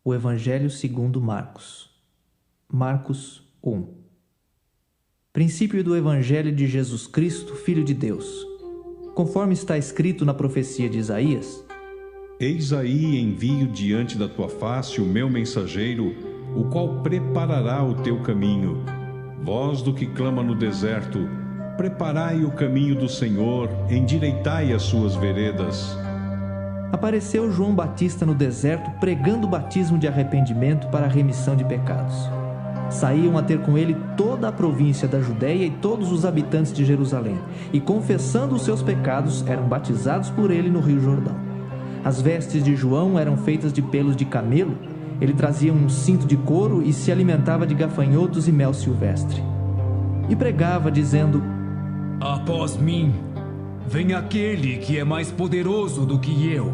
O Evangelho segundo Marcos. Marcos 1. Princípio do Evangelho de Jesus Cristo, Filho de Deus. Conforme está escrito na profecia de Isaías: Eis aí envio diante da tua face o meu mensageiro, o qual preparará o teu caminho. Voz do que clama no deserto: preparai o caminho do Senhor, endireitai as suas veredas. Apareceu João Batista no deserto, pregando o batismo de arrependimento para a remissão de pecados. Saíam a ter com ele toda a província da Judéia e todos os habitantes de Jerusalém, e confessando os seus pecados, eram batizados por ele no Rio Jordão. As vestes de João eram feitas de pelos de camelo, ele trazia um cinto de couro e se alimentava de gafanhotos e mel silvestre. E pregava, dizendo: Após mim, vem aquele que é mais poderoso do que eu,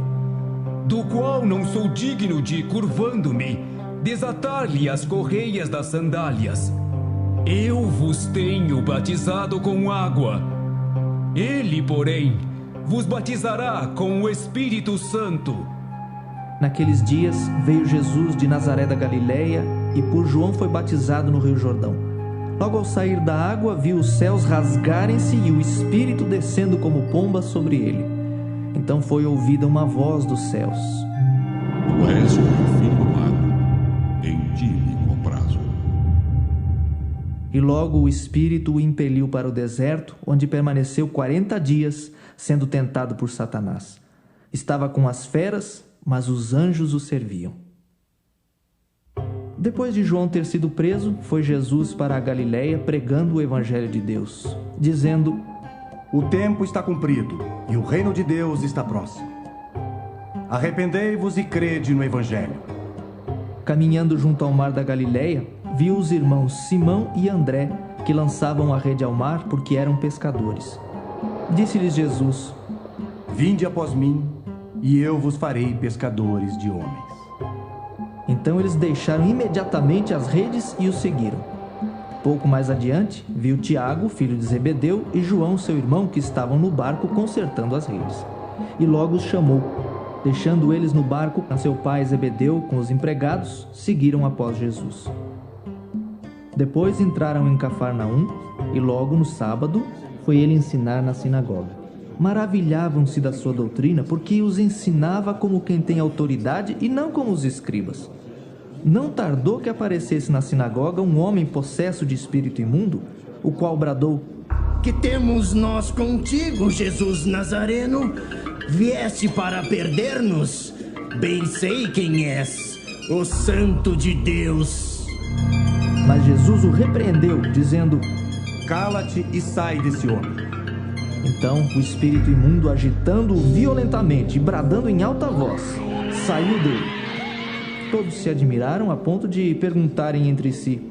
do qual não sou digno de, curvando-me, desatar-lhe as correias das sandálias. Eu vos tenho batizado com água. Ele, porém, vos batizará com o Espírito Santo. Naqueles dias veio Jesus de Nazaré da Galileia e por João foi batizado no Rio Jordão. Logo ao sair da água, viu os céus rasgarem-se e o Espírito descendo como pomba sobre ele. Então foi ouvida uma voz dos céus: Tu és o meu filho amado, em ti me comprazo. E logo o Espírito o impeliu para o deserto, onde permaneceu 40 dias, sendo tentado por Satanás. Estava com as feras, mas os anjos o serviam. Depois de João ter sido preso, foi Jesus para a Galileia pregando o Evangelho de Deus, dizendo: O tempo está cumprido e o reino de Deus está próximo. Arrependei-vos e crede no Evangelho. Caminhando junto ao mar da Galileia, viu os irmãos Simão e André, que lançavam a rede ao mar porque eram pescadores. Disse-lhes Jesus: Vinde após mim, e eu vos farei pescadores de homens. Então eles deixaram imediatamente as redes e o seguiram. Pouco mais adiante, viu Tiago, filho de Zebedeu, e João, seu irmão, que estavam no barco consertando as redes. E logo os chamou. Deixando eles no barco, seu pai Zebedeu com os empregados, seguiram após Jesus. Depois entraram em Cafarnaum, e logo no sábado foi ele ensinar na sinagoga. Maravilhavam-se da sua doutrina, porque os ensinava como quem tem autoridade e não como os escribas. Não tardou que aparecesse na sinagoga um homem possesso de espírito imundo, o qual bradou: Que temos nós contigo, Jesus Nazareno? Vieste para perder-nos? Bem sei quem és, o Santo de Deus. Mas Jesus o repreendeu, dizendo: Cala-te e sai desse homem. Então o espírito imundo, agitando-o violentamente e bradando em alta voz, saiu dele. Todos se admiraram a ponto de perguntarem entre si: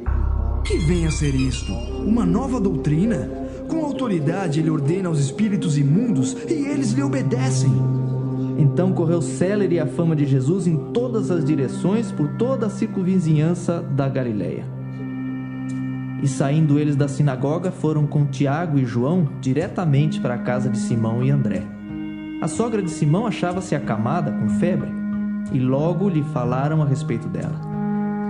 Que vem a ser isto? Uma nova doutrina? Com autoridade ele ordena aos espíritos imundos e eles lhe obedecem. Então correu célere a fama de Jesus em todas as direções por toda a circunvizinhança da Galileia. E saindo eles da sinagoga, foram com Tiago e João diretamente para a casa de Simão e André. A sogra de Simão achava-se acamada com febre, e logo lhe falaram a respeito dela.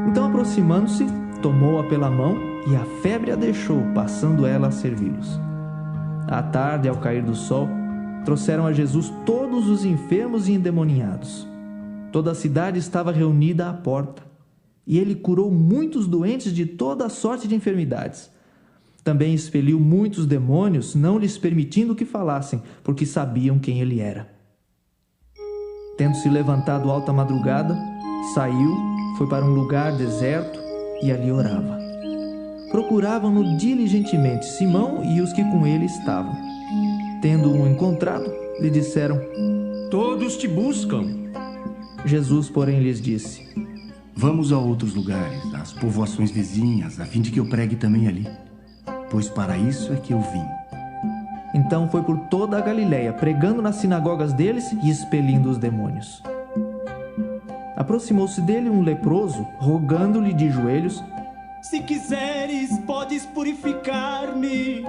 Então, aproximando-se, tomou-a pela mão, e a febre a deixou, passando ela a servi-los. À tarde, ao cair do sol, trouxeram a Jesus todos os enfermos e endemoniados. Toda a cidade estava reunida à porta. E ele curou muitos doentes de toda a sorte de enfermidades. Também expeliu muitos demônios, não lhes permitindo que falassem, porque sabiam quem ele era. Tendo-se levantado alta madrugada, saiu, foi para um lugar deserto e ali orava. Procuravam-no diligentemente Simão e os que com ele estavam. Tendo-o encontrado, lhe disseram: Todos te buscam. Jesus, porém, lhes disse: Vamos a outros lugares, às povoações vizinhas, a fim de que eu pregue também ali, pois para isso é que eu vim. Então foi por toda a Galileia, pregando nas sinagogas deles e expelindo os demônios. Aproximou-se dele um leproso, rogando-lhe de joelhos: Se quiseres, podes purificar-me.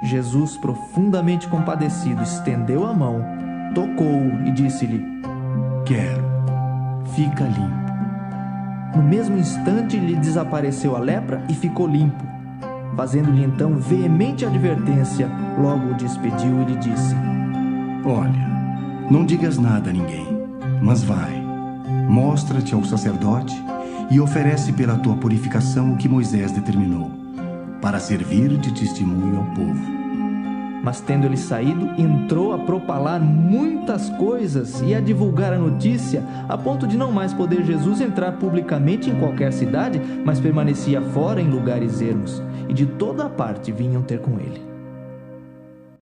Jesus, profundamente compadecido, estendeu a mão, tocou-o e disse-lhe: Quero, fica limpo. No mesmo instante lhe desapareceu a lepra e ficou limpo. Fazendo-lhe então veemente advertência, logo o despediu e lhe disse: Olha, não digas nada a ninguém, mas vai, mostra-te ao sacerdote e oferece pela tua purificação o que Moisés determinou, para servir de testemunho ao povo. Mas tendo ele saído, entrou a propalar muitas coisas e a divulgar a notícia, a ponto de não mais poder Jesus entrar publicamente em qualquer cidade, mas permanecia fora em lugares ermos, e de toda a parte vinham ter com ele.